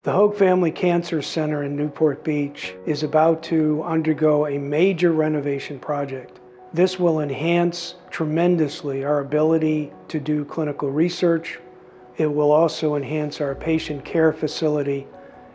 The Hoag Family Cancer Center in Newport Beach is about to undergo a major renovation project. This will enhance tremendously our ability to do clinical research. It will also enhance our patient care facility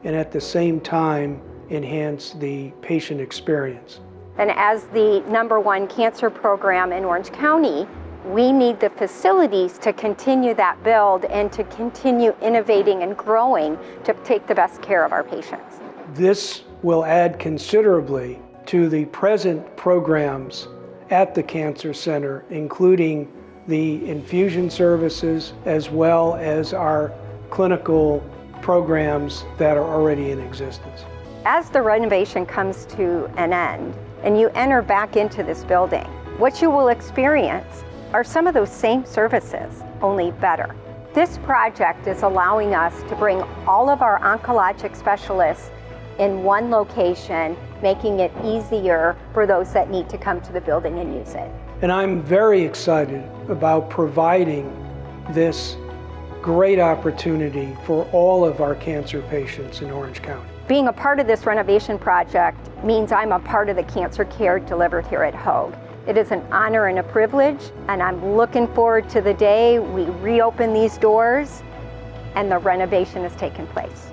and at the same time enhance the patient experience. And as the #1 cancer program in Orange County, we need the facilities to continue that build and to continue innovating and growing to take the best care of our patients. This will add considerably to the present programs at the Cancer Center, including the infusion services as well as our clinical programs that are already in existence. As the renovation comes to an end and you enter back into this building, what you will experience are some of those same services, only better. This project is allowing us to bring all of our oncologic specialists in one location, making it easier for those that need to come to the building and use it. And I'm very excited about providing this great opportunity for all of our cancer patients in Orange County. Being a part of this renovation project means I'm a part of the cancer care delivered here at Hoag. It is an honor and a privilege, and I'm looking forward to the day we reopen these doors and the renovation has taken place.